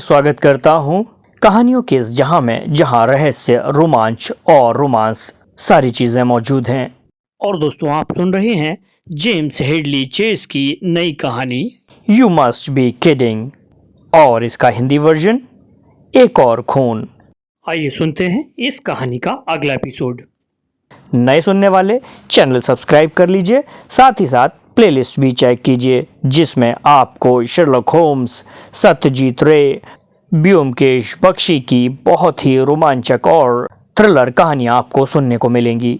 स्वागत करता हूँ कहानियों के इस जहां में, जहां रहस्य, रोमांच और रोमांस सारी चीजें मौजूद हैं। और दोस्तों, आप सुन रहे हैं जेम्स हेडली चेस की नई कहानी यू मस्ट बी किडिंग, और इसका हिंदी वर्जन एक और खून। आइए सुनते हैं इस कहानी का अगला एपिसोड। नए सुनने वाले चैनल सब्सक्राइब कर लीजिए, साथ ही साथ प्लेलिस्ट भी चेक कीजिए जिसमें आपको शर्लॉक होम्स, सत्यजीत रे, ब्योमकेश बख्शी की बहुत ही रोमांचक और थ्रिलर कहानियां आपको सुनने को मिलेंगी।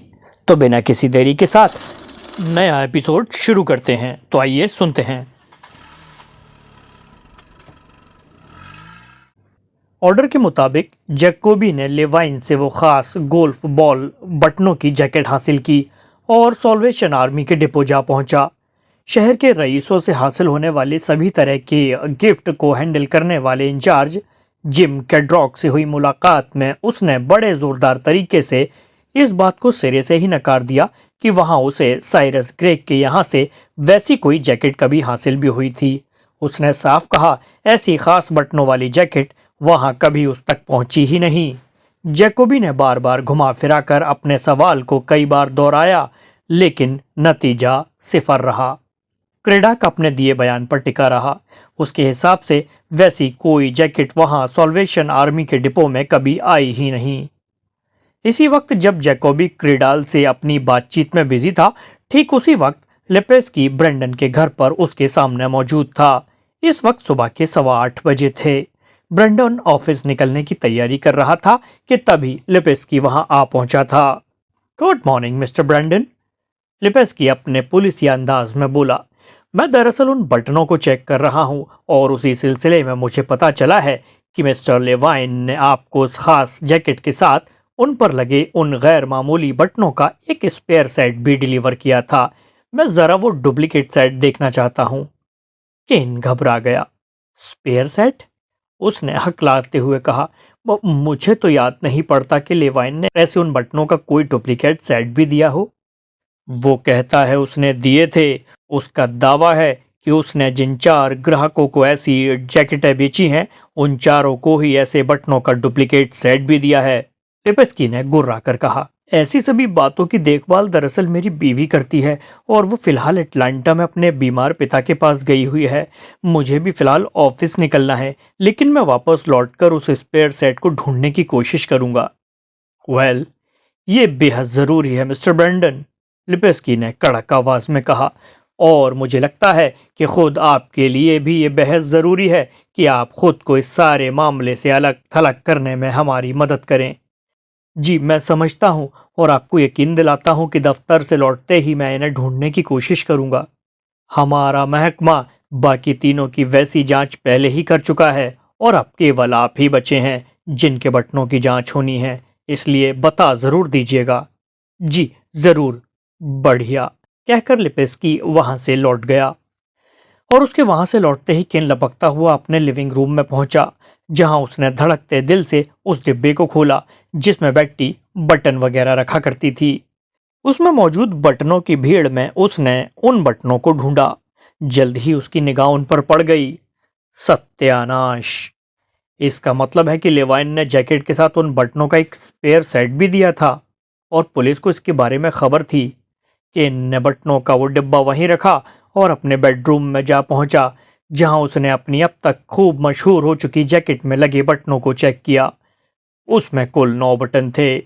तो बिना किसी देरी के साथ नया एपिसोड शुरू करते हैं। तो आइए सुनते हैं। ऑर्डर के मुताबिक जैकोबी ने लेवाइन से वो खास गोल्फ बॉल बटनों की जैकेट हासिल की और सॉल्वेशन आर्मी के डिपो जा पहुंचा। शहर के रईसों से हासिल होने वाली सभी तरह के गिफ्ट को हैंडल करने वाले इंचार्ज जिम कैड्रॉक से हुई मुलाकात में उसने बड़े जोरदार तरीके से इस बात को सिरे से ही नकार दिया कि वहां उसे साइरस ग्रेग के यहाँ से वैसी कोई जैकेट कभी हासिल भी हुई थी। उसने साफ कहा, ऐसी खास बटनों वाली जैकेट वहां कभी उस तक पहुंची ही नहीं। जैकोबी ने बार बार घुमा फिरा कर अपने सवाल को कई बार दोहराया, लेकिन नतीजा सिफर रहा। क्रेडाक अपने दिए बयान पर टिका रहा। उसके हिसाब से वैसी कोई जैकेट वहां सॉल्वेशन आर्मी के डिपो में कभी आई ही नहीं। इसी वक्त जब जैकोबी क्रीडाल से अपनी बातचीत में बिजी था, ठीक उसी वक्त लेपेस्की ब्रेंडन के घर पर उसके सामने मौजूद था। इस वक्त सुबह के 8:15 बजे थे। ब्रेंडन ऑफिस निकलने की तैयारी कर रहा था कि तभी लेपेस्की वहां आ पहुंचा था। गुड मॉर्निंग मिस्टर ब्रेंडन, लेपेस्की अपने पुलिसिया अंदाज में बोला। मैं दरअसल उन बटनों को चेक कर रहा हूं और उसी सिलसिले में मुझे पता चला है कि मिस्टर लेवाइन ने आपको उस खास जैकेट के साथ उन पर लगे उन गैर मामूली बटनों का एक स्पेयर सेट भी डिलीवर किया था। मैं जरा वो डुप्लीकेट सेट देखना चाहता हूं। केन घबरा गया। Spare set? उसने हकलाते हुए कहा, मुझे तो याद नहीं पड़ता कि लेवाइन ने ऐसे उन बटनों का कोई डुप्लीकेट सेट भी दिया हो। वो कहता है उसने दिए थे। उसका दावा है कि उसने जिन 4 ग्राहकों को ऐसी जैकेटें बेची हैं, उन चारों को ही ऐसे बटनों का डुप्लीकेट सेट भी दिया है। लेपेस्की ने गुर्रा कर कहा, ऐसी सभी बातों की देखभाल दरअसल मेरी बीवी करती है और वो फिलहाल अटलांटा में अपने बीमार पिता के पास गई हुई है। मुझे भी फिलहाल ऑफिस निकलना है, लेकिन मैं वापस लौटकर उस स्पेयर सेट को ढूंढने की कोशिश करूंगा। वेल, ये बेहद जरूरी है मिस्टर ब्रेंडन, लिपेस्की ने कड़क आवाज में कहा, और मुझे लगता है कि खुद आपके लिए भी ये बेहद ज़रूरी है कि आप खुद को इस सारे मामले से अलग थलग करने में हमारी मदद करें। जी, मैं समझता हूँ और आपको यकीन दिलाता हूँ कि दफ्तर से लौटते ही मैं इन्हें ढूंढने की कोशिश करूँगा। हमारा महकमा बाकी तीनों की वैसी जांच पहले ही कर चुका है और अब केवल आप ही बचे हैं जिनके बटनों की जांच होनी है, इसलिए बता ज़रूर दीजिएगा। जी ज़रूर। बढ़िया, कहकर लिपेस्की वहां से लौट गया। और उसके वहां से लौटते ही केन लपकता हुआ अपने लिविंग रूम में पहुंचा, जहां उसने धड़कते दिल से उस डिब्बे को खोला जिसमें बैट्टी बटन वगैरह रखा करती थी। उसमें मौजूद बटनों की भीड़ में उसने उन बटनों को ढूंढा। जल्द ही उसकी निगाह उन पर पड़ गई। सत्यानाश! इसका मतलब है कि लेवाइन ने जैकेट के साथ उन बटनों का एक स्पेयर सेट भी दिया था और पुलिस को इसके बारे में खबर थी। केन ने बटनों का वो डिब्बा वहीं रखा और अपने बेडरूम में जा पहुंचा, जहां उसने अपनी अब तक खूब मशहूर हो चुकी जैकेट में लगे बटनों को चेक किया। उसमें कुल 9 बटन थे।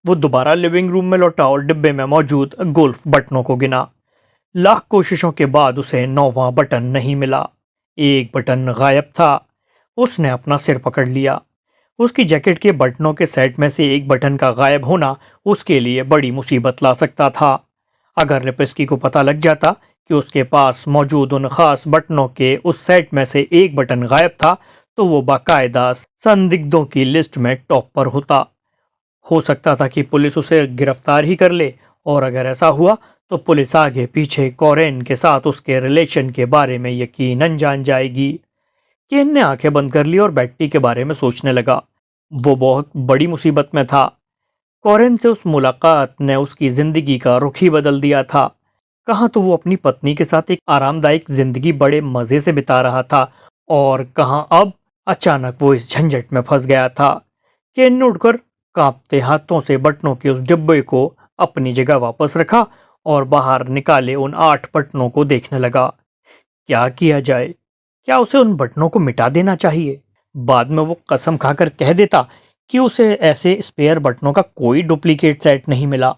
वो दोबारा लिविंग रूम में लौटा और डिब्बे में मौजूद गोल्फ बटनों को गिना। लाख कोशिशों के बाद उसे 9वां बटन नहीं मिला। एक बटन गायब था। उसने अपना सिर पकड़ लिया। उसकी जैकेट के बटनों के सेट में से एक बटन का गायब होना उसके लिए बड़ी मुसीबत ला सकता था। अगर लिपेस्की को पता लग जाता कि उसके पास मौजूद उन खास बटनों के उस सेट में से एक बटन गायब था, तो वो बाकायदा संदिग्धों की लिस्ट में टॉप पर होता। हो सकता था कि पुलिस उसे गिरफ्तार ही कर ले, और अगर ऐसा हुआ तो पुलिस आगे पीछे कोरेन के साथ उसके रिलेशन के बारे में यकीनन जान जाएगी। केन ने आंखें बंद कर ली और बैट्टी के बारे में सोचने लगा। वो बहुत बड़ी मुसीबत में था। कोरेन से उस मुलाकात ने उसकी जिंदगी का रुख ही बदल दिया था। कहाँ तो वो अपनी पत्नी के साथ एक आरामदायक जिंदगी बड़े मजे से बिता रहा था, और कहाँ अब अचानक वो इस झंझट में फंस गया था। केन ने उठकर कांपते हाथों से बटनों के उस डिब्बे को अपनी जगह वापस रखा और बाहर निकाले उन 8 बटनों को देखने लगा। क्या किया जाए? क्या उसे उन बटनों को मिटा देना चाहिए? बाद में वो कसम खाकर कह देता कि उसे ऐसे स्पेयर बटनों का कोई डुप्लीकेट सेट नहीं मिला।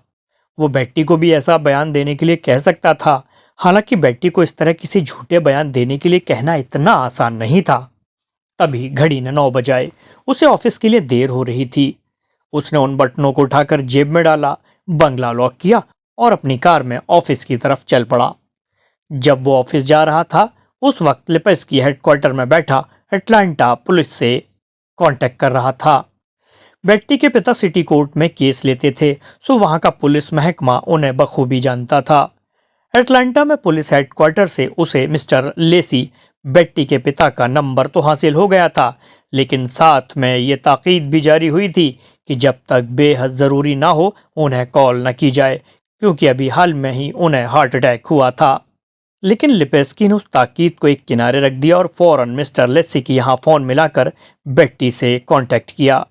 वो बेट्टी को भी ऐसा बयान देने के लिए कह सकता था। हालांकि बेट्टी को इस तरह किसी झूठे बयान देने के लिए कहना इतना आसान नहीं था। तभी घड़ी ने 9 बजाए। उसे ऑफिस के लिए देर हो रही थी। उसने उन बटनों को उठाकर जेब में डाला, बंगला लॉक किया और अपनी कार में ऑफिस की तरफ चल पड़ा। जब वो ऑफिस जा रहा था, उस वक्त लिपेस्की हेडक्वार्टर में बैठा अटलांटा पुलिस से कांटेक्ट कर रहा था। बेट्टी के पिता सिटी कोर्ट में केस लेते थे, सो वहां का पुलिस महकमा उन्हें बखूबी जानता था। अटलांटा में पुलिस हेडक्वार्टर से उसे मिस्टर लेसी, बेट्टी के पिता का नंबर तो हासिल हो गया था, लेकिन साथ में ये ताकीद भी जारी हुई थी कि जब तक बेहद ज़रूरी ना हो उन्हें कॉल न की जाए, क्योंकि अभी हाल में ही उन्हें हार्ट अटैक हुआ था। लेकिन लिपेस्की ने उस ताकीद को एक किनारे रख दिया और फौरन मिस्टर लेसी की यहाँ फ़ोन मिलाकर बेट्टी से कांटेक्ट किया।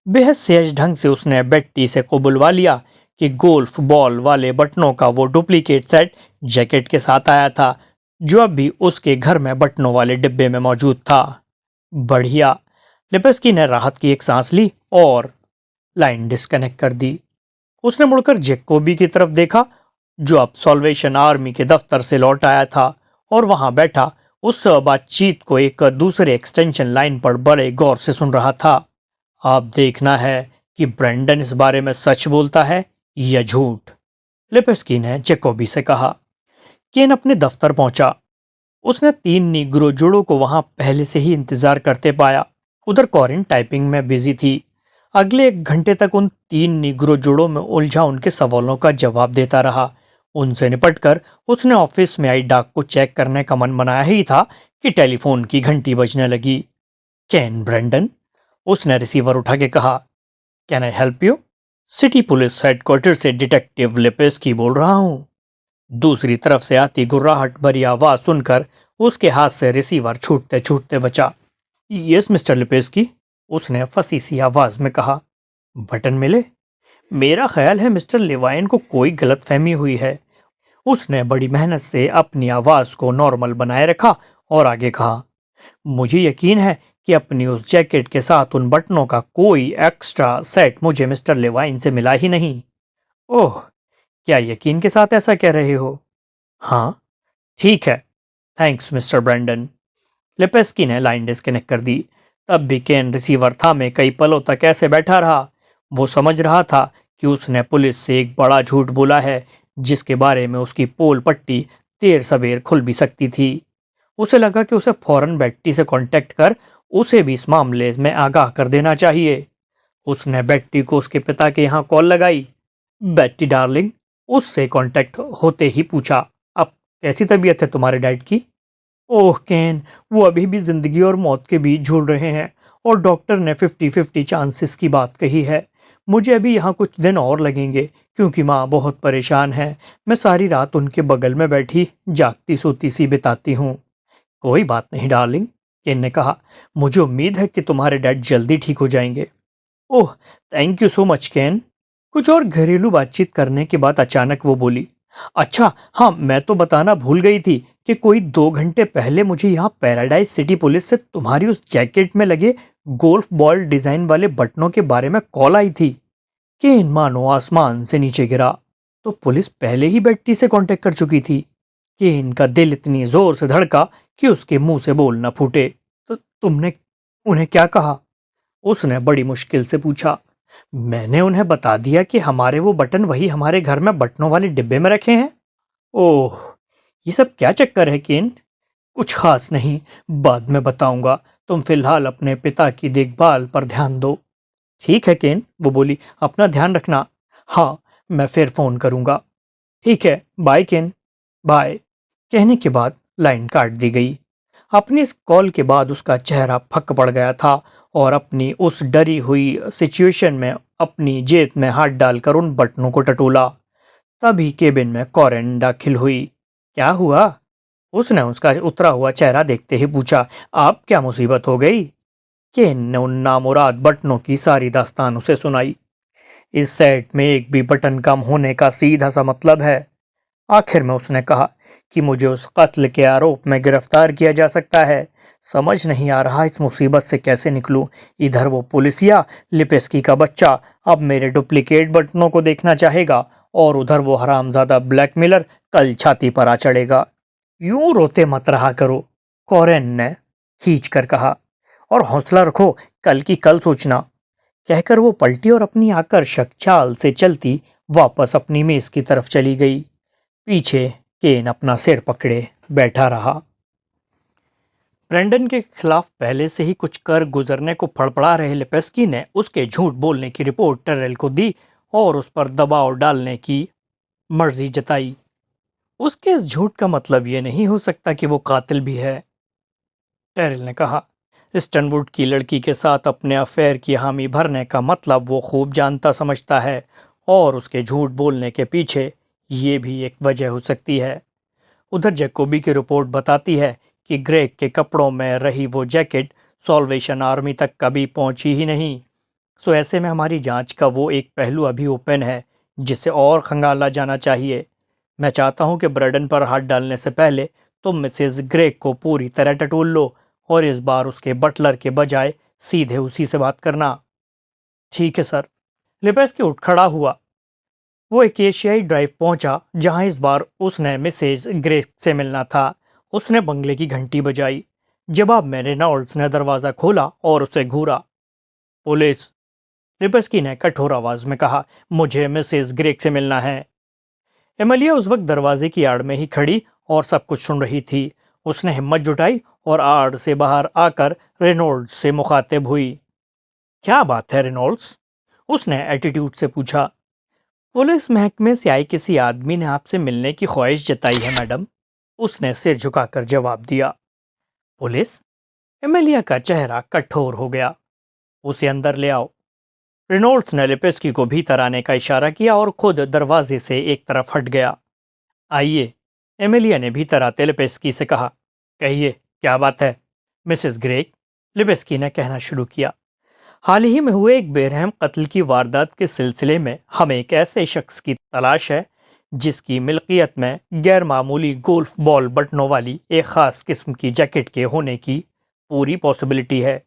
बेहद सहज ढंग से उसने बेट्टी से बुलवा लिया कि गोल्फ बॉल वाले बटनों का वो डुप्लीकेट सेट जैकेट के साथ आया था, जो अब भी उसके घर में बटनों वाले डिब्बे में मौजूद था। बढ़िया। लिपेस्की ने राहत की एक सांस ली और लाइन डिस्कनेक्ट कर दी। उसने मुड़कर जैकोबी की तरफ देखा, जो अब सॉल्वेशन आर्मी के दफ्तर से लौट आया था और वहां बैठा उस बातचीत को एक दूसरे एक्सटेंशन लाइन पर बड़े गौर से सुन रहा था। अब देखना है कि ब्रेंडन इस बारे में सच बोलता है या झूठ, लिपेस्की ने जैकोबी से कहा। केन अपने दफ्तर पहुंचा। उसने 3 नीग्रो जोड़ों को वहां पहले से ही इंतजार करते पाया। उधर कॉरिन टाइपिंग में बिजी थी। अगले 1 घंटे तक उन 3 नीग्रो जोड़ों में उलझा उनके सवालों का जवाब देता रहा। उनसे निपटकर उसने ऑफिस में आई डाक को चेक करने का मन बनाया ही था कि टेलीफोन की घंटी बजने लगी। कैन ब्रेंडन, उसने रिसीवर उठा के कहा। Can I help you? City police headquarter से डिटेक्टिव लिपेस्की बोल रहा हूं। दूसरी तरफ से आती गुर्राहट भरी आवाज सुनकर उसके हाथ से रिसीवर छूटते छूटते बचा। यस मिस्टर लिपेस्की, उसने फंसी सी आवाज में कहा। बटन मिले? मेरा ख्याल है मिस्टर लेवाइन को कोई गलतफहमी हुई है। उसने बड़ी मेहनत से अपनी आवाज को नॉर्मल बनाए रखा और आगे कहा। मुझे यकीन है कि अपनी उस जैकेट के साथ उन बटनों का कोई एक्स्ट्रा सेट मुझे मिस्टर लेवाइन से मिला ही नहीं। ओह, क्या यकीन के साथ ऐसा कह रहे हो? हाँ। ठीक है। Thanks mister Brendon. लिपेस्की ने लाइन डिस्कनेक्ट कर दी। तब भी केन रिसीवर थामे कई पलों तक ऐसे बैठा रहा। वो समझ रहा था कि उसने पुलिस से एक बड़ा झूठ बोला है, जिसके बारे में उसकी पोल पट्टी देर सबेर खुल भी सकती थी। उसे लगा कि उसे फौरन बेट्टी से कांटेक्ट कर उसे भी इस मामले में आगाह कर देना चाहिए। उसने बेट्टी को उसके पिता के यहाँ कॉल लगाई। बेट्टी डार्लिंग, उससे कांटेक्ट होते ही पूछा, अब कैसी तबीयत है तुम्हारे डैड की? ओह केन, वो अभी भी जिंदगी और मौत के बीच झूल रहे हैं और डॉक्टर ने 50-50 चांसेस की बात कही है। मुझे अभी यहाँ कुछ दिन और लगेंगे क्योंकि माँ बहुत परेशान है। मैं सारी रात उनके बगल में बैठी जागती सोती सी बिताती हूँ। कोई बात नहीं डार्लिंग, केन ने कहा। मुझे उम्मीद है कि तुम्हारे डैड जल्दी ठीक हो जाएंगे। ओह, थैंक यू सो मच केन। कुछ और घरेलू बातचीत करने के बाद अचानक वो बोली, अच्छा हाँ, मैं तो बताना भूल गई थी कि कोई 2 घंटे पहले मुझे यहाँ पैराडाइज सिटी पुलिस से तुम्हारी उस जैकेट में लगे गोल्फ बॉल डिजाइन वाले बटनों के बारे में कॉल आई थी। केन मानो आसमान से नीचे गिरा। तो पुलिस पहले ही बेट्टी से कांटेक्ट कर चुकी थी। केन का दिल इतनी जोर से धड़का कि उसके मुंह से बोल न फूटे। तो तुमने उन्हें क्या कहा? उसने बड़ी मुश्किल से पूछा। मैंने उन्हें बता दिया कि हमारे वो बटन वही हमारे घर में बटनों वाले डिब्बे में रखे हैं। ओह, ये सब क्या चक्कर है केन? कुछ खास नहीं, बाद में बताऊंगा। तुम फिलहाल अपने पिता की देखभाल पर ध्यान दो। ठीक है केन, वो बोली। अपना ध्यान रखना। हाँ, मैं फिर फोन करूंगा। ठीक है, बाय केन। बाय। कहने के बाद लाइन काट दी गई। अपनी इस कॉल के बाद उसका चेहरा फक पड़ गया था और अपनी उस डरी हुई सिचुएशन में अपनी जेब में हाथ डालकर उन बटनों को टटोला। तभी केबिन में कॉरेन दाखिल हुई। क्या हुआ? उसने उसका उतरा हुआ चेहरा देखते ही पूछा। आप क्या मुसीबत हो गई? केन ने उन नामुराद बटनों की सारी दास्तान उसे सुनाई। इस सेट में एक भी बटन कम होने का सीधा सा मतलब है। आखिर में उसने कहा कि मुझे उस कत्ल के आरोप में गिरफ्तार किया जा सकता है। समझ नहीं आ रहा इस मुसीबत से कैसे निकलूं। इधर वो पुलिसिया लिपेस्की का बच्चा अब मेरे डुप्लीकेट बटनों को देखना चाहेगा और उधर वो हरामजादा ब्लैकमेलर कल छाती पर आ चढ़ेगा। यूं रोते मत रहा करो, कॉरेन ने खींच कर कहा, और हौसला रखो, कल की कल सोचना। कहकर वो पलटी और अपनी आकर्षक चाल से चलती वापस अपनी मेज की तरफ चली गई। पीछे केन अपना सिर पकड़े बैठा रहा। ब्रेंडन के खिलाफ पहले से ही कुछ कर गुजरने को फड़फड़ा रहे लिपेस्की ने उसके झूठ बोलने की रिपोर्ट टेरेल को दी और उस पर दबाव डालने की मर्जी जताई। उसके इस झूठ का मतलब ये नहीं हो सकता कि वो कातिल भी है, टेरेल ने कहा। स्टनवुड की लड़की के साथ अपने अफेयर की हामी भरने का मतलब वो खूब जानता समझता है और उसके झूठ बोलने के पीछे ये भी एक वजह हो सकती है। उधर जैकोबी की रिपोर्ट बताती है कि ग्रेग के कपड़ों में रही वो जैकेट सॉल्वेशन आर्मी तक कभी पहुंची ही नहीं। सो ऐसे में हमारी जांच का वो एक पहलू अभी ओपन है जिसे और खंगाला जाना चाहिए। मैं चाहता हूं कि ब्रेडन पर हाथ डालने से पहले तुम मिसेज ग्रेग को पूरी तरह टटोल लो और इस बार उसके बटलर के बजाय सीधे उसी से बात करना। ठीक है सर। लिपेस्की उठ खड़ा हुआ। वो एक एशियाई ड्राइव पहुंचा जहां इस बार उसने मिसेज ग्रेग से मिलना था। उसने बंगले की घंटी बजाई। जवाब में रेनॉल्ड्स ने दरवाजा खोला और उसे घूरा। पुलिस, लिपेस्की ने कठोर आवाज में कहा, मुझे मिसेज ग्रेग से मिलना है। एमलिया उस वक्त दरवाजे की आड़ में ही खड़ी और सब कुछ सुन रही थी। उसने हिम्मत जुटाई और आड़ से बाहर आकर रेनॉल्ड्स से मुखातिब हुई। क्या बात है रेनॉल्ड्स? उसने एटीट्यूड से पूछा। पुलिस महकमे से आए किसी आदमी ने आपसे मिलने की ख्वाहिश जताई है मैडम, उसने सिर झुकाकर जवाब दिया। पुलिस? एमेलिया का चेहरा कठोर हो गया। उसे अंदर ले आओ। रेनॉल्ड्स ने लिपेस्की को भीतर आने का इशारा किया और खुद दरवाजे से एक तरफ हट गया। आइए, एमेलिया ने भीतर आते लिपेस्की से कहा। कहिए, क्या बात है मिसेस ग्रेग? लिपेस्की ने कहना शुरू किया। हाल ही में हुए एक बेरहम कत्ल की वारदात के सिलसिले में हमें एक ऐसे शख्स की तलाश है जिसकी मिल्कियत में गैर मामूली गोल्फ बॉल बटनों वाली एक ख़ास किस्म की जैकेट के होने की पूरी पॉसिबिलिटी है।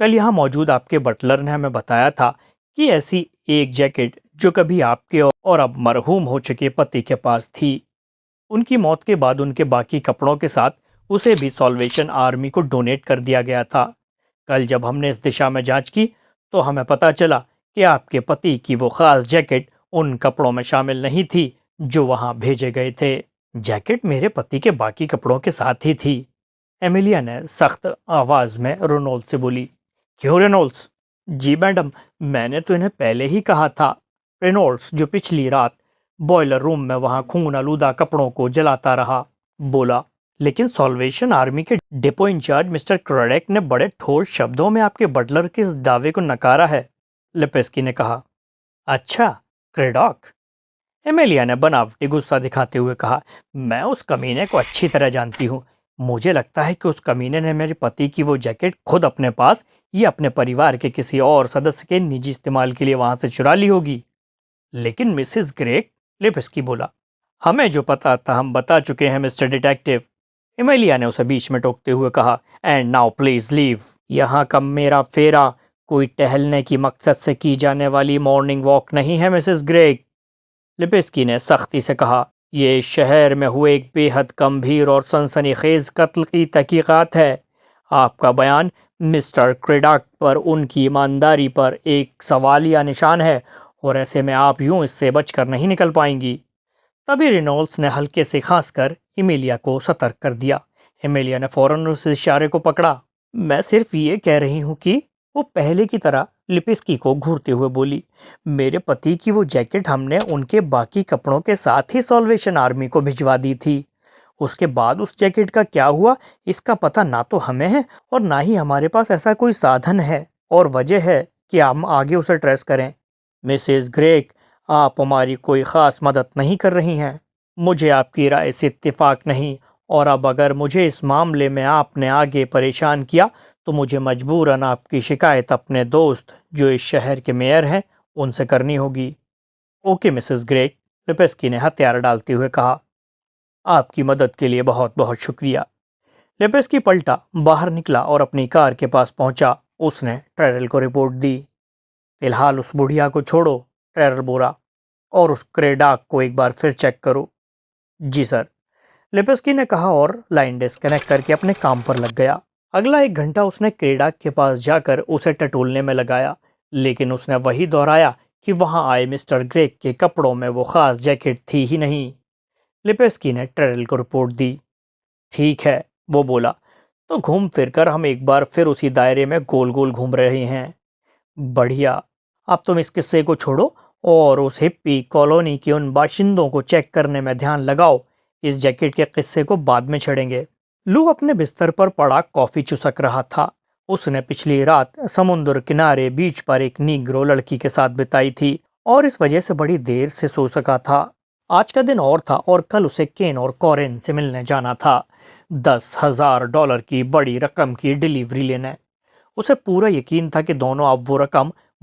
कल यहाँ मौजूद आपके बटलर ने हमें बताया था कि ऐसी एक जैकेट जो कभी आपके और अब मरहूम हो चुके पति के पास थी। उनकी मौत के बाद उनके बाकी कपड़ों के साथ उसे भी सॉल्वेशन आर्मी को डोनेट कर दिया गया था। कल जब हमने इस दिशा में जांच की तो हमें पता चला कि आपके पति की वो खास जैकेट उन कपड़ों में शामिल नहीं थी जो वहां भेजे गए थे। जैकेट मेरे पति के बाकी कपड़ों के साथ ही थी, एमिलिया ने सख्त आवाज में रेनॉल्ड्स से बोली। क्यों रेनॉल्ड्स? जी मैडम, मैंने तो इन्हें पहले ही कहा था। रेनॉल्ड्स, जो पिछली रात बॉयलर रूम में वहां खून आलूदा कपड़ों को जलाता रहा, बोला। लेकिन सॉल्वेशन आर्मी के डिपो इंचार्ज मिस्टर क्रेडेक ने बड़े ठोस शब्दों में आपके बटलर के इस दावे को नकारा है, लिपेस्की ने कहा। अच्छा, क्रेडॉक? एमेलिया ने बनावटी गुस्सा दिखाते हुए कहा। मैं उस कमीने को अच्छी तरह जानती हूँ। मुझे लगता है कि उस कमीने ने मेरे पति की वो जैकेट खुद अपने पास या अपने परिवार के किसी और सदस्य के निजी इस्तेमाल के लिए वहां से चुरा ली होगी। लेकिन मिसेस ग्रेग, लिपेस्की बोला, हमें जो पता था हम बता चुके हैं मिस्टर डिटेक्टिव, एमेलिया ने उसे बीच में टोकते हुए कहा। And now please leave. यहाँ का मेरा फेरा कोई टहलने की मकसद से की जाने वाली मॉर्निंग वॉक नहीं है मिसेस ग्रेग, लिपेस्की ने सख्ती से कहा। ये शहर में हुए एक बेहद गंभीर और सनसनीखेज कत्ल की तहकीकात है। आपका बयान मिस्टर क्रेडाक पर उनकी ईमानदारी पर एक सवालिया निशान है और ऐसे में आप यूं इससे बचकर नहीं निकल पाएंगी। तभी रेनॉल्ड्स ने हल्के से खांसकर एमेलिया को सतर्क कर दिया। एमेलिया ने फौरन उस इशारे को पकड़ा। मैं सिर्फ ये कह रही हूँ कि वो पहले की तरह लिपिस्की को घूरते हुए बोली। मेरे पति की वो जैकेट हमने उनके बाकी कपड़ों के साथ ही सॉल्वेशन आर्मी को भिजवा दी थी। उसके बाद उस जैकेट का क्या हुआ इसका पता ना तो हमें है और ना ही हमारे पास ऐसा कोई साधन है और वजह है कि हम आगे उसे ट्रेस करें। मिसेस ग्रेग, आप हमारी कोई ख़ास मदद नहीं कर रही हैं। मुझे आपकी राय से इत्तेफाक नहीं और अब अगर मुझे इस मामले में आपने आगे परेशान किया तो मुझे मजबूरन आपकी शिकायत अपने दोस्त जो इस शहर के मेयर हैं उनसे करनी होगी। ओके मिसेस ग्रे, लिपेस्की ने हथियार डालते हुए कहा। आपकी मदद के लिए बहुत बहुत शुक्रिया। लिपेस्की पलटा, बाहर निकला और अपनी कार के पास पहुंचा। उसने ट्रेरल को रिपोर्ट दी। फिलहाल उस बुढ़िया को छोड़ो, ट्रेरल बोला, और उस क्रेडाक को एक बार फिर चेक करो। जी सर, लिपेस्की ने कहा और लाइन डिस्कनेक्ट करके अपने काम पर लग गया। अगला 1 घंटा उसने क्रेडाक के पास जाकर उसे टटोलने में लगाया, लेकिन उसने वही दोहराया कि वहां आए मिस्टर ग्रेग के कपड़ों में वो खास जैकेट थी ही नहीं। लिपेस्की ने ट्रेरल को रिपोर्ट दी। ठीक है, वो बोला, तो घूम फिर कर हम एक बार फिर उसी दायरे में गोल गोल घूम रहे हैं। बढ़िया। अब तुम इस किस्से को छोड़ो और उस हिप्पी कॉलोनी के उन बाशिंदों को चेक करने में ध्यान लगाओ। इस जैकेट के किस्से को बाद में छेड़ेंगे। लू अपने बिस्तर पर पड़ा कॉफी चुसक रहा था। उसने पिछली रात समुद्र किनारे बीच पर एक नीग्रो लड़की के साथ बिताई थी और इस वजह से बड़ी देर से सो सका था। आज का दिन और था और कल उसे केन और कॉरेन से मिलने जाना था, $10,000 की बड़ी रकम की डिलीवरी लेने। उसे पूरा यकीन था कि दोनों अब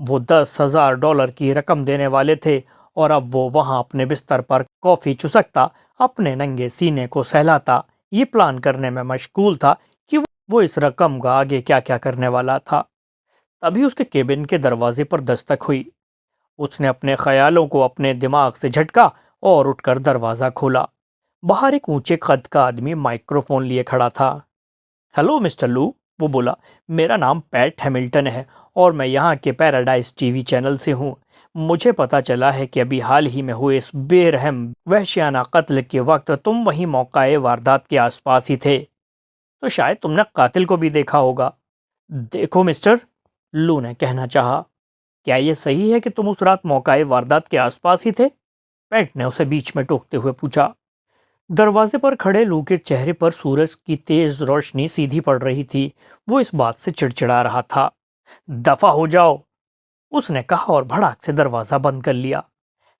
वो $10,000 की रकम देने वाले थे और अब वो वहां अपने बिस्तर पर कॉफी चुसकता, अपने नंगे सीने को सहलाता, ये प्लान करने में मशगूल था कि वो इस रकम का आगे क्या क्या करने वाला था। तभी उसके केबिन के दरवाजे पर दस्तक हुई। उसने अपने ख्यालों को अपने दिमाग से झटका और उठकर दरवाजा खोला। बाहर एक ऊंचे कद का आदमी माइक्रोफोन लिए खड़ा था। हेलो मिस्टर लू, वो बोला, मेरा नाम पैट हैमिल्टन है और मैं यहाँ के पैराडाइज टीवी चैनल से हूँ। मुझे पता चला है कि अभी हाल ही में हुए इस बेरहम वहशियाना कत्ल के वक्त तुम वहीं मौकाए वारदात के आसपास ही थे, तो शायद तुमने कातिल को भी देखा होगा। देखो मिस्टर, लू ने कहना चाहा, क्या ये सही है कि तुम उस रात मौकाए वारदात के आसपास ही थे? पैट ने उसे बीच में टोकते हुए पूछा। दरवाजे पर खड़े लू के चेहरे पर सूरज की तेज रोशनी सीधी पड़ रही थी। वो इस बात से चिड़चिड़ा रहा था। दफा हो जाओ, उसने कहा और भड़ाक से दरवाजा बंद कर लिया।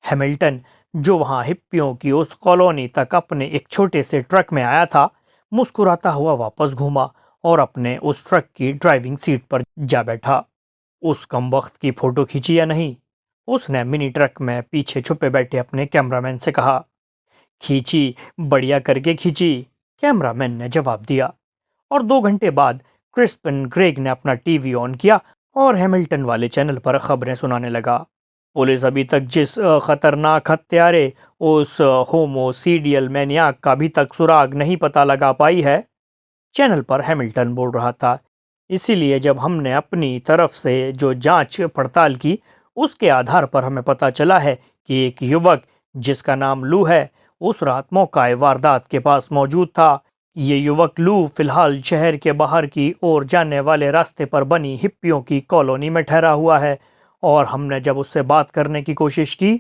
हैमिल्टन, जो वहां हिप्पियों की उस कॉलोनी तक अपने एक छोटे से ट्रक में आया था, मुस्कुराता हुआ वापस घूमा और अपने उस ट्रक की ड्राइविंग सीट पर जा बैठा। उस कमबख्त की फोटो खींची या नहीं? उसने मिनी ट्रक में पीछे छुपे बैठे अपने कैमरामैन से कहा। खींची, बढ़िया करके खींची, कैमरामैन ने जवाब दिया। और 2 घंटे बाद क्रिस्पिन ग्रेग ने अपना टीवी ऑन किया और हैमिल्टन वाले चैनल पर खबरें सुनाने लगा। पुलिस अभी तक जिस खतरनाक हत्यारे, उस होमोसीडियल मैनियाक का अभी तक सुराग नहीं पता लगा पाई है, चैनल पर हैमिल्टन बोल रहा था। इसीलिए जब हमने अपनी तरफ से जो जांच पड़ताल की, उसके आधार पर हमें पता चला है कि एक युवक जिसका नाम लू है, उस रात मौकाए वारदात के पास मौजूद था। ये युवक लू फिलहाल शहर के बाहर की ओर जाने वाले रास्ते पर बनी हिप्पियों की कॉलोनी में ठहरा हुआ है और हमने जब उससे बात करने की कोशिश की,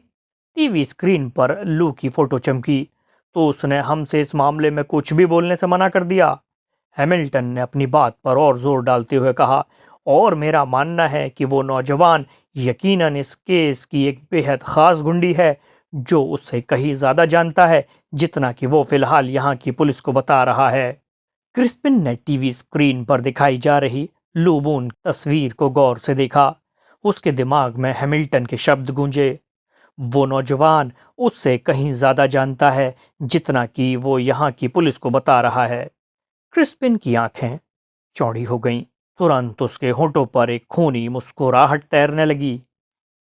टीवी स्क्रीन पर लू की फोटो चमकी, तो उसने हमसे इस मामले में कुछ भी बोलने से मना कर दिया। हैमिल्टन ने अपनी बात पर और जोर डालते हुए कहा, और मेरा मानना है कि वो नौजवान यकीनन इस केस की एक बेहद खास गुंडी है जो उससे कहीं ज्यादा जानता है जितना कि वो फिलहाल यहाँ की पुलिस को बता रहा है। क्रिस्पिन ने टीवी स्क्रीन पर दिखाई जा रही लूबून तस्वीर को गौर से देखा। उसके दिमाग में हैमिल्टन के शब्द गूंजे। वो नौजवान उससे कहीं ज्यादा जानता है जितना कि वो यहाँ की पुलिस को बता रहा है। क्रिस्पिन की आंखें चौड़ी हो गईं। तुरंत उसके होठों पर एक खूनी मुस्कुराहट तैरने लगी।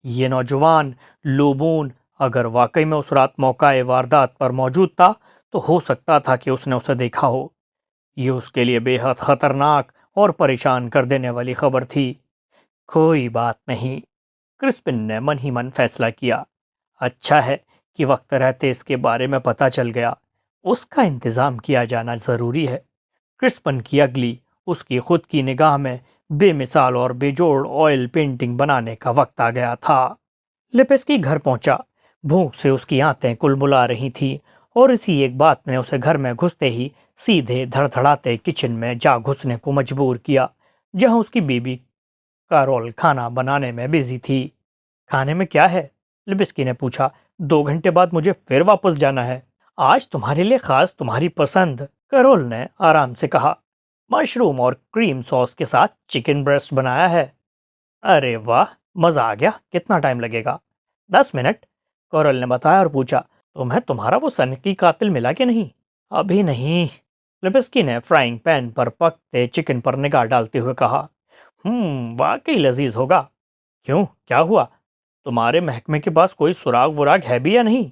ये नौजवान लोबून अगर वाकई में उस रात मौकाए वारदात पर मौजूद था, तो हो सकता था कि उसने उसे देखा हो। ये उसके लिए बेहद खतरनाक और परेशान कर देने वाली खबर थी। कोई बात नहीं, क्रिस्पिन ने मन ही मन फैसला किया। अच्छा है कि वक्त रहते इसके बारे में पता चल गया। उसका इंतजाम किया जाना जरूरी है। क्रिस्पन की अगली, उसकी खुद की निगाह में बेमिसाल और बेजोड़ ऑयल पेंटिंग बनाने का वक्त आ गया था। लिपेस्की घर पहुंचा। भूख से उसकी आंतें कुलबुला रही थी और इसी एक बात ने उसे घर में घुसते ही सीधे धड़धड़ाते किचन में जा घुसने को मजबूर किया, जहां उसकी बीबी कारोल खाना बनाने में बिजी थी। खाने में क्या है? लिपेस्की ने पूछा। 2 घंटे बाद मुझे फिर वापस जाना है। आज तुम्हारे लिए खास तुम्हारी पसंद करोल ने आराम से कहा। मशरूम और क्रीम सॉस के साथ चिकन ब्रेस्ट बनाया है। अरे वाह, मजा आ गया। कितना टाइम लगेगा? 10 मिनट, करोल ने बताया और पूछा, तुम्हें तुम्हारा वो सनकी कातिल मिला कि नहीं? अभी नहीं, लिबस्की ने फ्राइंग पैन पर पकते चिकन पर निगाह डालते हुए कहा। वाकई लजीज होगा। क्यों, क्या हुआ? तुम्हारे महकमे के पास कोई सुराग वुराग है भी या नहीं?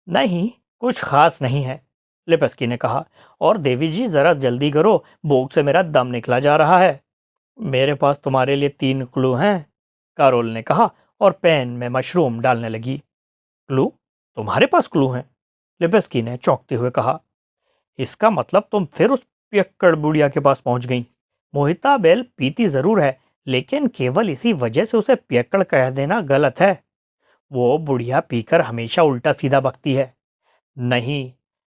नहीं, कुछ खास नहीं है, लिपस्की ने कहा। और देवी जी जरा जल्दी करो, भूख से मेरा दम निकला जा रहा है। मेरे पास तुम्हारे लिए 3 क्लू हैं, कारोल ने कहा और पैन में मशरूम डालने लगी। क्लू? तुम्हारे पास क्लू हैं? लिपस्की ने चौंकते हुए कहा। इसका मतलब तुम फिर उस पियक्कड़ बुढ़िया के पास पहुंच गई। मोहिता बेल पीती जरूर है, लेकिन केवल इसी वजह से उसे पियक्कड़ कह देना गलत है। वो बुढ़िया पीकर हमेशा उल्टा सीधा बकती है। नहीं,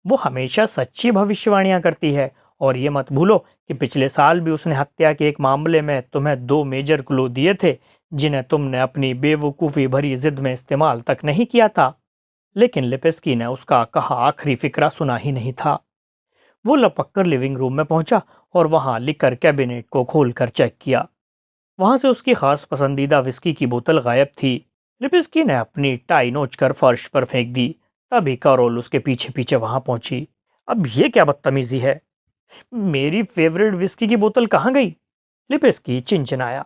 वो हमेशा सच्ची भविष्यवाणियां करती है। और ये मत भूलो कि पिछले साल भी उसने हत्या के एक मामले में तुम्हें 2 मेजर क्लू दिए थे, जिन्हें तुमने अपनी बेवकूफ़ी भरी जिद में इस्तेमाल तक नहीं किया था। लेकिन लिपेस्की ने उसका कहा आखिरी फिक्रा सुना ही नहीं था। वो लपक कर लिविंग रूम में पहुंचा और वहां लिकर कैबिनेट को खोलकर चेक किया। वहां से उसकी खास पसंदीदा विस्की की बोतल गायब थी। लिपिस्की ने अपनी टाई नोचकर फर्श पर फेंक दी। तभी करोल उसके पीछे पीछे वहां पहुंची। अब ये क्या बदतमीजी है? मेरी फेवरेट विस्की की बोतल कहाँ गई? लिपिस्की चिंचिनाया।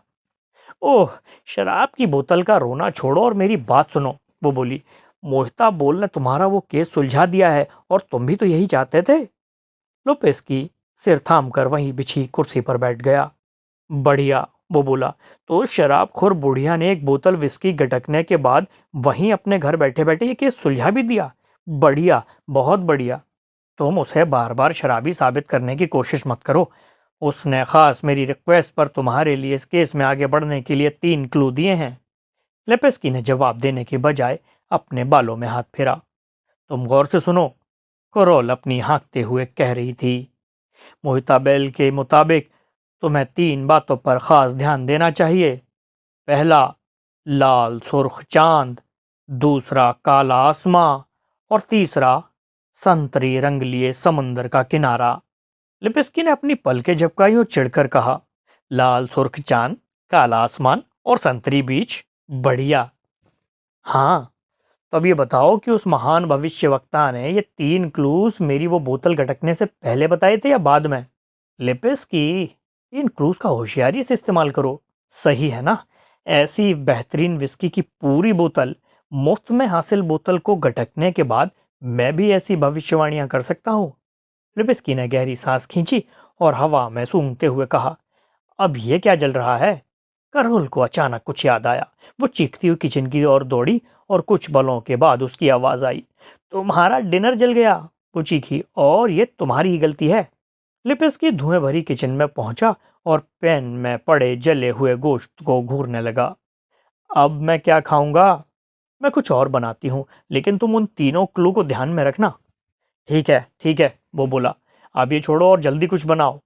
ओह, शराब की बोतल का रोना छोड़ो और मेरी बात सुनो, वो बोली। मोहिता बोल ने तुम्हारा वो केस सुलझा दिया है और तुम भी तो यही चाहते थे। लिपिस्की सिर थाम कर वहीं बिछी कुर्सी पर बैठ गया। बढ़िया, वो बोला। तो शराबखोर बुढ़िया ने एक बोतल विस्की गटकने के बाद वहीं अपने घर बैठे बैठे ये केस सुलझा भी दिया। बढ़िया, बहुत बढ़िया। तुम उसे बार बार शराबी साबित करने की कोशिश मत करो। उसने खास मेरी रिक्वेस्ट पर तुम्हारे लिए इस केस में आगे बढ़ने के लिए 3 क्लू दिए हैं। लेपेस्की ने जवाब देने के बजाय अपने बालों में हाथ फेरा। तुम गौर से सुनो, करोल अपनी हाँकते हुए कह रही थी। मोहिता बेल के मुताबिक तुम्हें 3 बातों पर खास ध्यान देना चाहिए। पहला, लाल सुर्ख चांद। दूसरा, काला आसमां। और तीसरा, संतरी रंग लिए समुंदर का किनारा। लिपिस्की ने अपनी पलकें झपकाई और चिढ़कर कहा, लाल सुर्ख चांद, काला आसमान और संतरी बीच। बढ़िया। हाँ, तो अब ये बताओ कि उस महान भविष्यवक्ता ने ये 3 क्लूज मेरी वो बोतल गटकने से पहले बताए थे या बाद में? लिपिस्की, इन क्रूज का होशियारी से इस्तेमाल करो। सही है ना? ऐसी बेहतरीन विस्की की पूरी बोतल मुफ्त में हासिल बोतल को गटकने के बाद मैं भी ऐसी भविष्यवाणियां कर सकता हूँ। लिपिस्की ने गहरी सांस खींची और हवा में सूंघते हुए कहा, अब ये क्या जल रहा है? करहुल को अचानक कुछ याद आया। वो चीखती हुई किचन की ओर दौड़ी और कुछ पलों के बाद उसकी आवाज आई, तुम्हारा डिनर जल गया। वो चीखी, और ये तुम्हारी ही गलती है। लिपिस्की धुएं भरी किचन में पहुंचा और पैन में पड़े जले हुए गोश्त को घूरने लगा। अब मैं क्या खाऊंगा? मैं कुछ और बनाती हूँ, लेकिन तुम उन 3 क्लू को ध्यान में रखना। ठीक है, ठीक है, वो बोला। अब ये छोड़ो और जल्दी कुछ बनाओ।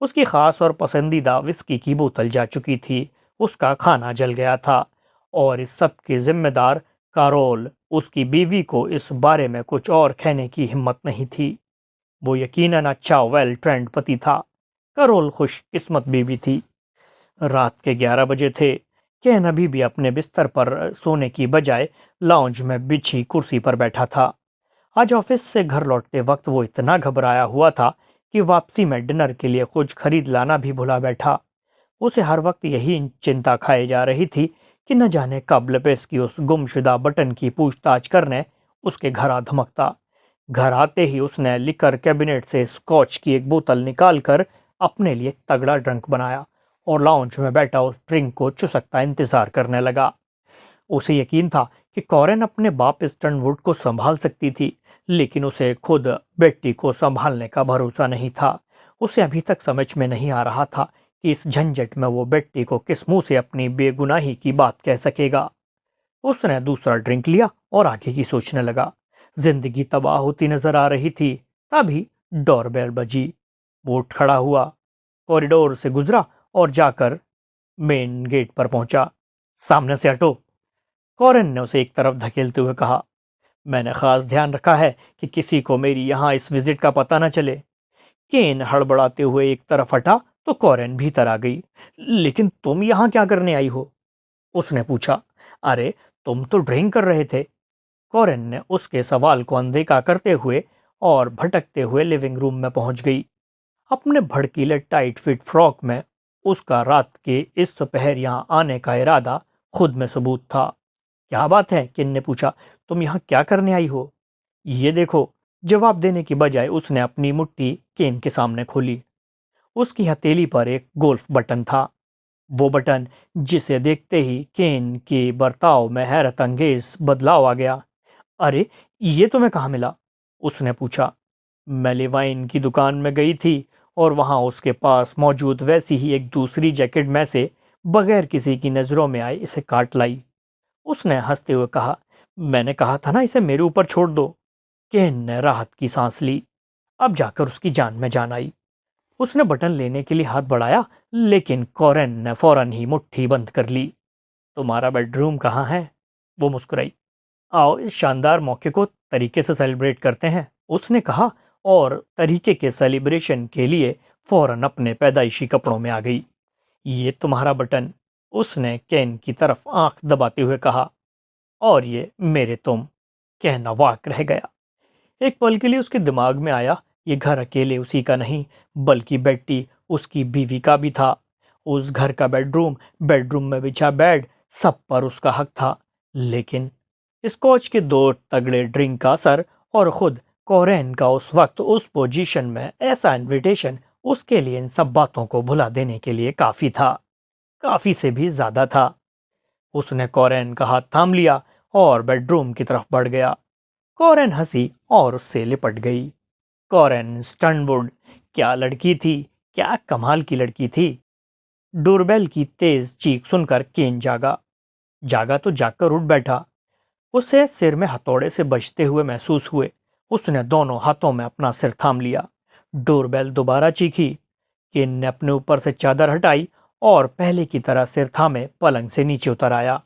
उसकी खास और पसंदीदा विस्की की बोतल जा चुकी थी। उसका खाना जल गया था और इस सब की जिम्मेदार कारोल, उसकी बीवी को इस बारे में कुछ और कहने की हिम्मत नहीं थी। वो यकीनन अच्छा वेल ट्रेंड पति था। करोल खुशकिस्मत बीवी थी। रात के 11 बजे थे। केन अभी भी अपने बिस्तर पर सोने की बजाय लाउंज में बिछी कुर्सी पर बैठा था। आज ऑफिस से घर लौटते वक्त वो इतना घबराया हुआ था कि वापसी में डिनर के लिए कुछ खरीद लाना भी भुला बैठा। उसे हर वक्त यही चिंता खाई जा रही थी कि न जाने कब लपेस की उस गुमशुदा बटन की पूछताछ करने उसके घर आ धमकता। घर आते ही उसने लिकर कैबिनेट से स्कॉच की एक बोतल निकालकर अपने लिए तगड़ा ड्रिंक बनाया और लाउंज में बैठा उस ड्रिंक को चुसकता इंतजार करने लगा। उसे यकीन था कि कॉरेन अपने बाप स्टर्नवुड को संभाल सकती थी, लेकिन उसे खुद बेट्टी को संभालने का भरोसा नहीं था। उसे अभी तक समझ में नहीं आ रहा था कि इस झंझट में वो बेट्टी को किस मुंह से अपनी बेगुनाही की बात कह सकेगा। उसने दूसरा ड्रिंक लिया और आगे की सोचने लगा। जिंदगी तबाह होती नजर आ रही थी। तभी डोरबेल बजी। वो उठ खड़ा हुआ, कॉरिडोर से गुजरा और जाकर मेन गेट पर पहुंचा। सामने से हटो, कॉरेन ने उसे एक तरफ धकेलते हुए कहा। मैंने खास ध्यान रखा है कि किसी को मेरी यहाँ इस विजिट का पता न चले। केन हड़बड़ाते हुए एक तरफ हटा तो कॉरेन भीतर आ गई। लेकिन तुम यहाँ क्या करने आई हो? उसने पूछा। अरे, तुम तो ड्रिंक कर रहे थे। कॉरेन ने उसके सवाल को अनदेखा करते हुए और भटकते हुए लिविंग रूम में पहुंच गई। अपने भड़कीले टाइट फिट फ्रॉक में उसका रात के इस दोपहर यहाँ आने का इरादा खुद में सबूत था। क्या बात है? किन ने पूछा। तुम यहाँ क्या करने आई हो? ये देखो। जवाब देने की बजाय उसने अपनी मुट्ठी केन के सामने खोली। उसकी हथेली पर एक गोल्फ बटन था। वो बटन जिसे देखते ही केन के बर्ताव में हैरत अंगेज बदलाव आ गया। अरे, ये तुम्हें कहाँ मिला? उसने पूछा। मैं लेवाइन की दुकान में गई थी और वहां उसके पास मौजूद वैसी ही एक दूसरी जैकेट में से बगैर किसी की नजरों में आए इसे काट लाई। उसने हंसते हुए कहा। मैंने कहा था ना, इसे मेरे ऊपर छोड़ दो। केन ने राहत की सांस ली। अब जाकर उसकी जान में जान आई। उसने बटन लेने के लिए हाथ बढ़ाया, लेकिन कॉरेन ने फौरन ही मुट्ठी बंद कर ली। तुम्हारा बेडरूम कहाँ है? वो मुस्कुराई। आओ इस शानदार मौके को तरीके से सेलिब्रेट करते हैं, उसने कहा, और तरीके के सेलिब्रेशन के लिए फौरन अपने पैदाइशी कपड़ों में आ गई। ये तुम्हारा बटन, उसने केन की तरफ आंख दबाते हुए कहा। और ये मेरे तुम। कहना वाक रह गया। एक पल के लिए उसके दिमाग में आया, ये घर अकेले उसी का नहीं बल्कि बेट्टी उसकी बीवी का भी था। उस घर का बेडरूम, बेडरूम में बिछा बेड, सब पर उसका हक था। लेकिन स्कॉच के दो तगड़े ड्रिंक का असर और खुद कोरेन का उस वक्त उस पोजीशन में ऐसा इनविटेशन उसके लिए इन सब बातों को भुला देने के लिए काफी था। काफी से भी ज्यादा था। उसने कोरेन का हाथ थाम लिया और बेडरूम की तरफ बढ़ गया। कोरेन हंसी और उससे लिपट गई। कोरेन स्टनवुड। क्या लड़की थी! क्या कमाल की लड़की थी! डोरबेल की तेज चीख सुनकर केन जागा। जागा तो जागकर उठ बैठा। उसे सिर में हथौड़े से बजते हुए महसूस हुए। उसने दोनों हाथों में अपना सिर थाम लिया। डोरबेल दोबारा चीखी। केन ने अपने ऊपर से चादर हटाई और पहले की तरह सिर थामे पलंग से नीचे उतर आया।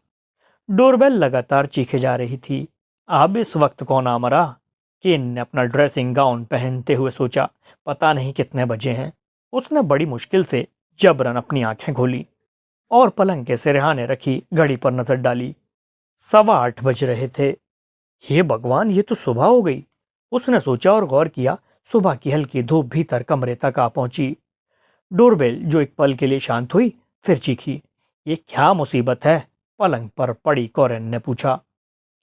डोरबेल लगातार चीखे जा रही थी। अब इस वक्त कौन आ मरा? केन ने अपना ड्रेसिंग गाउन पहनते हुए सोचा। पता नहीं कितने बजे हैं। उसने बड़ी मुश्किल से जबरन अपनी आंखें खोली और पलंग के सिरहाने रखी घड़ी पर नजर डाली। 8:15 बज रहे थे। हे भगवान, ये तो सुबह हो गई। उसने सोचा और गौर किया। सुबह की हल्की धूप भीतर कमरे तक आ पहुंची। डोरबेल जो एक पल के लिए शांत हुई, फिर चीखी। ये क्या मुसीबत है? पलंग पर पड़ी कोरेन ने पूछा।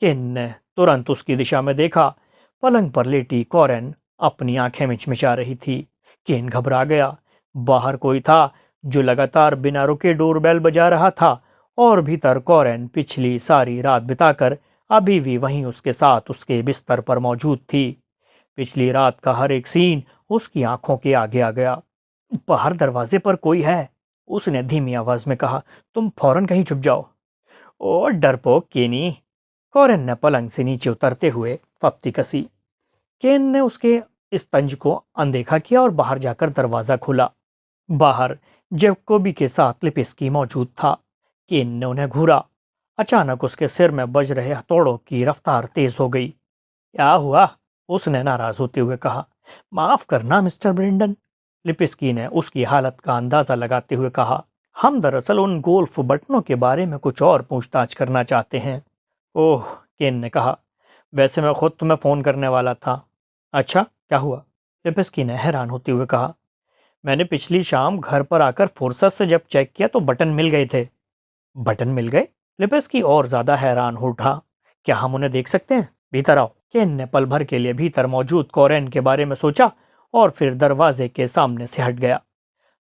केन ने तुरंत उसकी दिशा में देखा। पलंग पर लेटी कोरेन अपनी आंखें मिचमिचा रही थी। केन घबरा गया। बाहर कोई था जो लगातार बिना रुके डोरबेल बजा रहा था, और भीतर कोरेन पिछली सारी रात बिताकर अभी भी वहीं उसके साथ उसके बिस्तर पर मौजूद थी। पिछली रात का हर एक सीन उसकी आंखों के आगे आ गया। बाहर दरवाजे पर कोई है, उसने धीमी आवाज में कहा। तुम फौरन कहीं छुप जाओ। ओ डरपोक केनी! कोरेन ने पलंग से नीचे उतरते हुए फप्ती कसी। केन ने उसके इस तंज को अनदेखा किया और बाहर जाकर दरवाजा खोला। बाहर जेकोबी के साथ लिपिस्की मौजूद था। केन ने उन्हें घूरा। अचानक उसके सिर में बज रहे हथौड़ों की रफ्तार तेज हो गई। क्या हुआ? उसने नाराज होते हुए कहा। माफ करना मिस्टर ब्रेंडन, लिपिस्की ने उसकी हालत का अंदाजा लगाते हुए कहा। हम दरअसल उन गोल्फ बटनों के बारे में कुछ और पूछताछ करना चाहते हैं। ओह, केन ने कहा। वैसे मैं खुद तुम्हें फोन करने वाला था। अच्छा, क्या हुआ? लिपिस्की ने हैरान होते हुए कहा। मैंने पिछली शाम घर पर आकर फुर्सत से जब चेक किया तो बटन मिल गए थे। बटन मिल गए? लिपिस्की और ज्यादा हैरान हो उठा। क्या हम उन्हें देख सकते हैं? भीतर आओ। केन ने पल भर के लिए भीतर मौजूद कोरेन के बारे में सोचा और फिर दरवाजे के सामने से हट गया।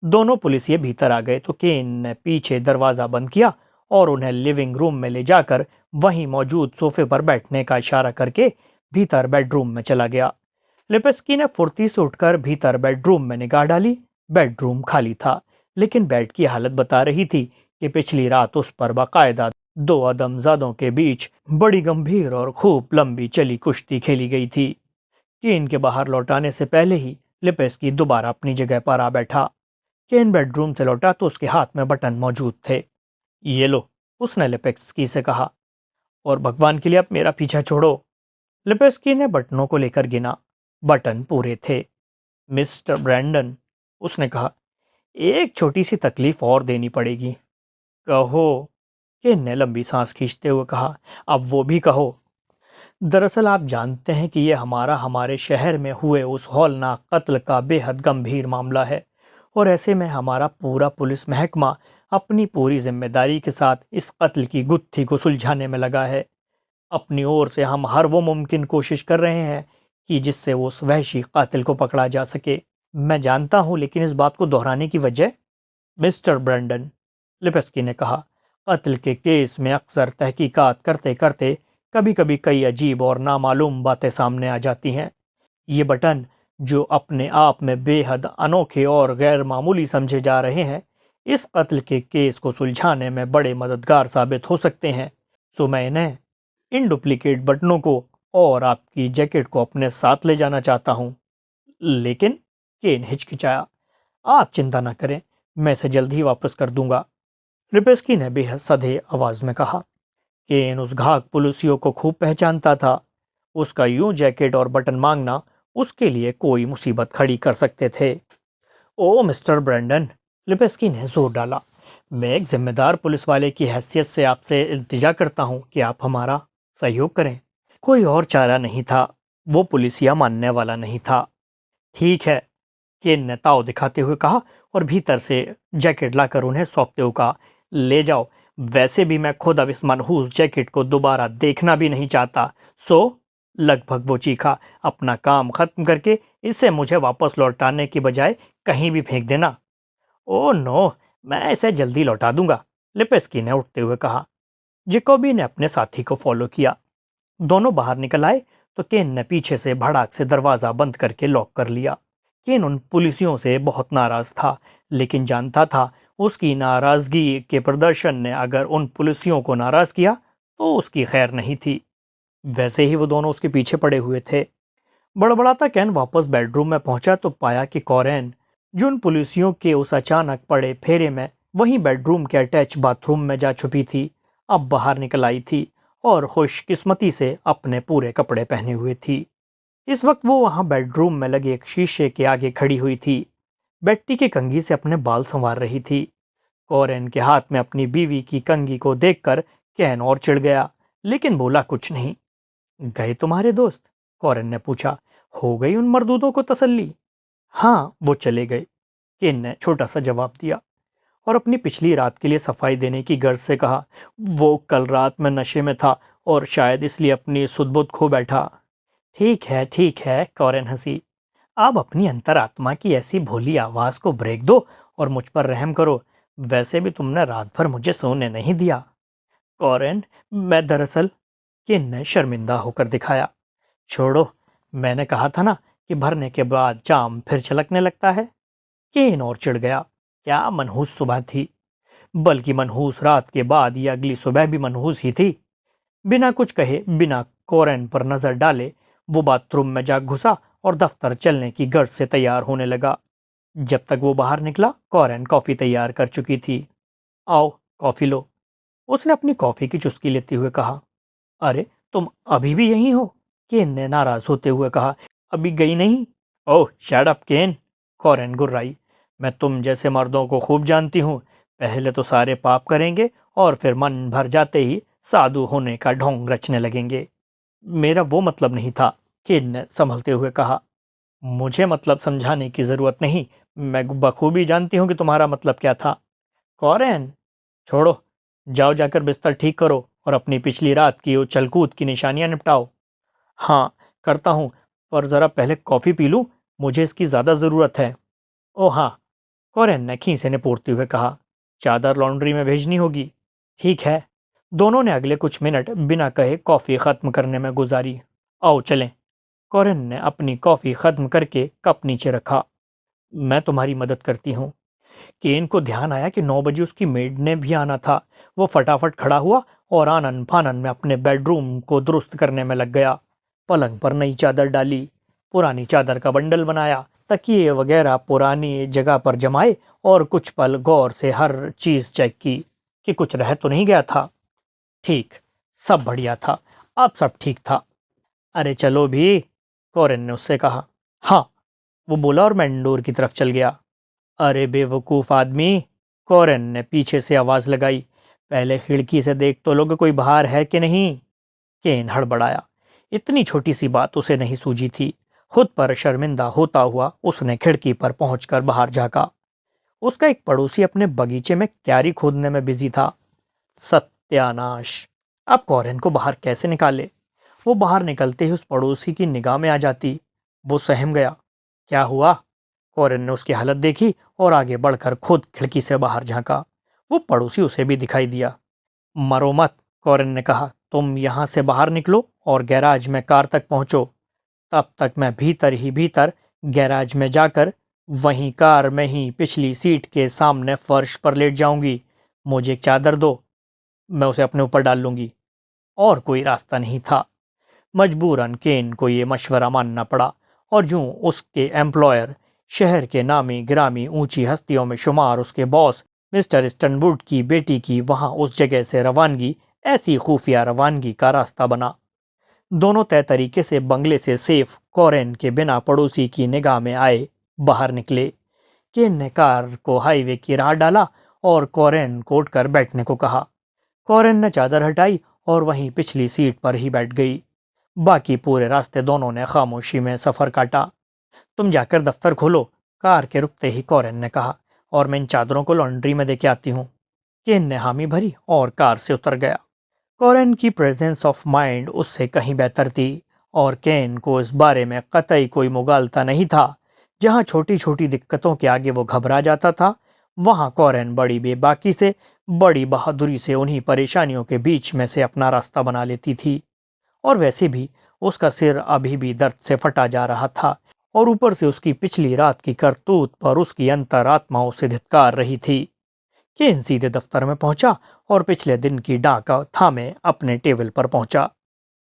दोनों पुलिसिए भीतर आ गए तो केन ने पीछे दरवाजा बंद किया और उन्हें लिविंग रूम में ले जाकर वहीं मौजूद सोफे पर बैठने का इशारा करके भीतर बेडरूम में चला गया। लिपेस्की ने फुर्ती से उठकर भीतर बेडरूम में निगाह डाली। बेडरूम खाली था, लेकिन बेड की हालत बता रही थी कि पिछली रात उस पर बाकायदा दो आदमजादों के बीच बड़ी गंभीर और खूब लंबी चली कुश्ती खेली गई थी। केन के बाहर लौटाने से पहले ही लिपेस्की दोबारा अपनी जगह पर आ बैठा। केन बेडरूम से लौटा तो उसके हाथ में बटन मौजूद थे। ये लो, उसने लिपेस्की से कहा, और भगवान के लिए अब मेरा पीछा छोड़ो। लिपेस्की ने बटनों को लेकर गिना। बटन पूरे थे। मिस्टर ब्रैंडन, उसने कहा, एक छोटी सी तकलीफ और देनी पड़ेगी। कहो, केन ने लंबी सांस खींचते हुए कहा। अब वो भी कहो। दरअसल आप जानते हैं कि ये हमारे शहर में हुए उस हौलनाक कत्ल का बेहद गंभीर मामला है, और ऐसे में हमारा पूरा पुलिस महकमा अपनी पूरी जिम्मेदारी के साथ इस कत्ल की गुत्थी को सुलझाने में लगा है। अपनी ओर से हम हर वो मुमकिन कोशिश कर रहे हैं कि जिससे वो उस वहशी कातिल को पकड़ा जा सके। मैं जानता हूं, लेकिन इस बात को दोहराने की वजह, मिस्टर ब्रैंडन, लिपेस्की ने कहा, कत्ल के केस में अक्सर तहकीकात करते करते कभी कभी कई अजीब और नामालूम बातें सामने आ जाती हैं। ये बटन, जो अपने आप में बेहद अनोखे और गैर मामूली समझे जा रहे हैं, इस कत्ल के केस को सुलझाने में बड़े मददगार साबित हो सकते हैं। सो मैं इन्हें, इन डुप्लीकेट बटनों को और आपकी जैकेट को अपने साथ ले जाना चाहता हूँ। लेकिन, केन हिचकिचाया, आप चिंता न करें, मैं इसे जल्द ही वापस कर दूंगा। रिपेस्की ने बेहद सधे आवाज में कहा। केन उस घाक पुलिसियों को खूब पहचानता था। उसका यूं जैकेट और बटन मांगना उसके लिए कोई मुसीबत खड़ी कर सकते थे। ओ मिस्टर ब्रैंडन, लिपेस्की ने जोर डाला, मैं एक जिम्मेदार पुलिस वाले की हैसियत से आपसे इल्तिजा करता हूं कि आप हमारा सहयोग करें। कोई और चारा नहीं था। वो पुलिसिया मानने वाला नहीं था। ठीक है, केन ने ताव दिखाते हुए कहा, और भीतर से जैकेट लाकर उन्हें सौंपते हुए कहा, ले जाओ। वैसे भी मैं खुद अब इस मनहूस जैकेट को दोबारा देखना भी नहीं चाहता। सो, लगभग वो चीखा, अपना काम खत्म करके इसे मुझे वापस लौटाने की बजाय कहीं भी फेंक देना। ओह नो, मैं इसे जल्दी लौटा दूंगा, लिपेस्की ने उठते हुए कहा। जेकोबी ने अपने साथी को फॉलो किया। दोनों बाहर निकल आए तो केन ने पीछे से भड़ाक से दरवाजा बंद करके लॉक कर लिया। केन उन पुलिसियों से बहुत नाराज था, लेकिन जानता था उसकी नाराजगी के प्रदर्शन ने अगर उन पुलिसियों को नाराज किया तो उसकी खैर नहीं थी। वैसे ही वो दोनों उसके पीछे पड़े हुए थे। बड़बड़ाता कैन वापस बेडरूम में पहुंचा तो पाया कि कॉरेन, जो उन पुलिसियों के उस अचानक पड़े फेरे में वहीं बेडरूम के अटैच बाथरूम में जा छुपी थी, अब बाहर निकल आई थी और खुशकिस्मती से अपने पूरे कपड़े पहने हुए थी। इस वक्त वो वहां बेडरूम में लगे एक शीशे के आगे खड़ी हुई थी। बेट्टी की कंघी से अपने बाल संवार रही थी। कॉरेन के हाथ में अपनी बीवी की कंघी को देखकर कैन और चिढ़ गया, लेकिन बोला कुछ नहीं। गए तुम्हारे दोस्त? कॉरेन ने पूछा। हो गई उन मर्दूदों को तसल्ली? हाँ, वो चले गए, केन ने छोटा सा जवाब दिया, और अपनी पिछली रात के लिए सफाई देने की गर्ज से कहा, वो कल रात में नशे में था और शायद इसलिए अपनी सुध-बुध खो बैठा। ठीक है, कॉरेन हंसी। अब अपनी अंतरात्मा की ऐसी भोली आवाज को ब्रेक दो और मुझ पर रहम करो। वैसे भी तुमने रात भर मुझे सोने नहीं दिया। कॉरेन, मैं दरअसल, केन ने शर्मिंदा होकर दिखाया। छोड़ो, मैंने कहा था ना कि भरने के बाद जाम फिर छलकने लगता है। केन और चिढ़ गया। क्या मनहूस सुबह थी! बल्कि मनहूस रात के बाद यह अगली सुबह भी मनहूस ही थी। बिना कुछ कहे, बिना कॉरेन पर नजर डाले, वो बाथरूम में जा घुसा और दफ्तर चलने की गर्ज से तैयार होने लगा। जब तक वो बाहर निकला, कॉरेन कॉफी तैयार कर चुकी थी। आओ, कॉफी लो, उसने अपनी कॉफी की चुस्की लेते हुए कहा। अरे, तुम अभी भी यहीं हो? केन ने नाराज होते हुए कहा। अभी गई नहीं? ओह शट अप केन, कॉरेन गुर्राई। मैं तुम जैसे मर्दों को खूब जानती हूँ। पहले तो सारे पाप करेंगे और फिर मन भर जाते ही साधु होने का ढोंग रचने लगेंगे। मेरा वो मतलब नहीं था, केन ने संभलते हुए कहा। मुझे मतलब समझाने की जरूरत नहीं, मैं बखूबी जानती हूँ कि तुम्हारा मतलब क्या था। कॉरेन, छोड़ो, जाओ जाकर बिस्तर ठीक करो और अपनी पिछली रात की उछल कूद की निशानियां निपटाओ। हाँ, करता हूँ, पर जरा पहले कॉफी पी लूं, मुझे इसकी ज्यादा जरूरत है। ओ हाँ, कॉरेन ने खीसे निपोड़ते हुए कहा। चादर लॉन्ड्री में भेजनी होगी। ठीक है। दोनों ने अगले कुछ मिनट बिना कहे कॉफी खत्म करने में गुजारी। आओ चलें। कॉरेन ने अपनी कॉफी खत्म करके कप नीचे रखा। मैं तुम्हारी मदद करती हूँ। केन को ध्यान आया कि 9 बजे उसकी मेड ने भी आना था। वो फटाफट खड़ा हुआ और आनन फानन में अपने बेडरूम को दुरुस्त करने में लग गया। पलंग पर नई चादर डाली, पुरानी चादर का बंडल बनाया, तकिए वगैरह पुरानी जगह पर जमाए और कुछ पल गौर से हर चीज चेक की कि कुछ रह तो नहीं गया था। ठीक, सब बढ़िया था, अब सब ठीक था। अरे चलो भी, कॉरेन ने उससे कहा। हाँ, वो बोला और मैं इंडोर की तरफ चल गया। अरे बेवकूफ़ आदमी, कॉरेन ने पीछे से आवाज़ लगाई। पहले खिड़की से देख तो लोग कोई बाहर है कि नहीं। केन हड़बड़ाया। इतनी छोटी सी बात उसे नहीं सूझी थी। खुद पर शर्मिंदा होता हुआ उसने खिड़की पर पहुंचकर बाहर झांका। उसका एक पड़ोसी अपने बगीचे में क्यारी खोदने में बिजी था। सत्यानाश! अब कॉरेन को बाहर कैसे निकाले? वो बाहर निकलते ही उस पड़ोसी की निगाह में आ जाती। वो सहम गया। क्या हुआ? कॉरेन ने उसकी हालत देखी और आगे बढ़कर खुद खिड़की से बाहर झांका। वो पड़ोसी उसे भी दिखाई दिया। मरो मत, कॉरेन ने कहा। तुम यहां से बाहर निकलो और गैराज में कार तक पहुंचो। तब तक मैं भीतर ही भीतर गैराज में जाकर वहीं कार में ही पिछली सीट के सामने फर्श पर लेट जाऊंगी। मुझे एक चादर दो, मैं उसे अपने ऊपर डाल लूंगी। और कोई रास्ता नहीं था। मजबूरन केन को ये मशवरा मानना पड़ा और यूं उसके एम्प्लॉयर, शहर के नामी गिरामी ऊंची हस्तियों में शुमार उसके बॉस मिस्टर स्टनवुड की बेटी की वहां उस जगह से रवानगी ऐसी खुफिया रवानगी का रास्ता बना। दोनों तय तरीके से बंगले से सेफ कॉरेन के बिना पड़ोसी की निगाह में आए बाहर निकले। केन ने कार को हाईवे की राह डाला और कॉरेन को उठकर बैठने को कहा। कॉरेन ने चादर हटाई और वहीं पिछली सीट पर ही बैठ गई। बाकी पूरे रास्ते दोनों ने खामोशी में सफर काटा। तुम जाकर दफ्तर खोलो, कार के रुकते ही कॉरेन ने कहा, और मैं इन चादरों को लॉन्ड्री में देके आती हूँ। केन ने हामी भरी और कार से उतर गया। कॉरेन की प्रेजेंस ऑफ माइंड उससे कहीं बेहतर थी और केन को इस बारे में कतई कोई मुगालता नहीं था। जहां छोटी छोटी दिक्कतों के आगे वो घबरा जाता था, वहां कॉरेन बड़ी बेबाकी से, बड़ी बहादुरी से उन्हीं परेशानियों के बीच में से अपना रास्ता बना लेती थी। और वैसे भी उसका सिर अभी भी दर्द से फटा जा रहा था और ऊपर से उसकी पिछली रात की करतूत पर उसकी अंतरात्मा उसे धिक्कार रही थी। केन सीधे दफ्तर में पहुंचा और पिछले दिन की डाक थामे अपने टेबल पर पहुंचा।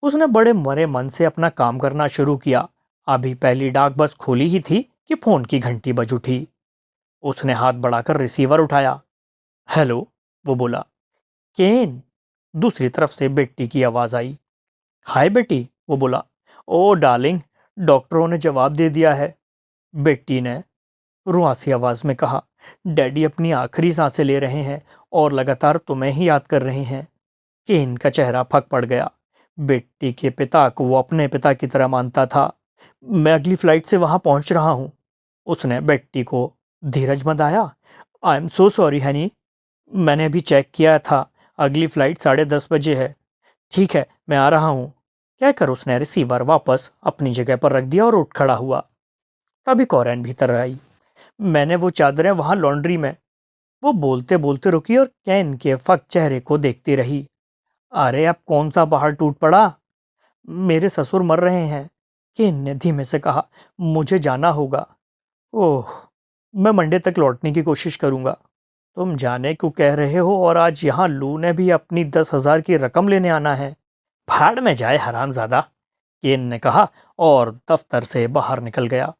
उसने बड़े मरे मन से अपना काम करना शुरू किया। अभी पहली डाक बस खोली ही थी कि फोन की घंटी बज उठी। उसने हाथ बढ़ाकर रिसीवर उठाया। हेलो, वो बोला। केन, दूसरी तरफ से बेटी की आवाज आई। हाय बेटी, वो बोला। ओ डार्लिंग, डॉक्टरों ने जवाब दे दिया है, बेटी ने रुआसी आवाज में कहा। डैडी अपनी आखिरी सांसें ले रहे हैं और लगातार तुम्हें ही याद कर रहे हैं। केन का चेहरा फक पड़ गया। बेटी के पिता को वो अपने पिता की तरह मानता था। मैं अगली फ्लाइट से वहां पहुंच रहा हूं, उसने बेटी को धीरज बंधाया। I am so sorry Honey, मैंने अभी चेक किया था, अगली फ्लाइट 10:30 बजे है। ठीक है, मैं आ रहा हूँ, कहकर उसने रिसीवर वापस अपनी जगह पर रख दिया और उठ खड़ा हुआ। तभी कॉरेन भीतर आई। मैंने वो चादरें वहां लॉन्ड्री में, वो बोलते बोलते रुकी और कैन के फक चेहरे को देखती रही। अरे अब कौन सा पहाड़ टूट पड़ा? मेरे ससुर मर रहे हैं, केन ने धीमे से कहा। मुझे जाना होगा। ओह, मैं मंडे तक लौटने की कोशिश करूंगा। तुम जाने क्यों कह रहे हो और आज यहाँ लू ने भी अपनी 10,000 की रकम लेने आना है। भाड़ में जाए हरामजादा, केन ने कहा और दफ्तर से बाहर निकल गया।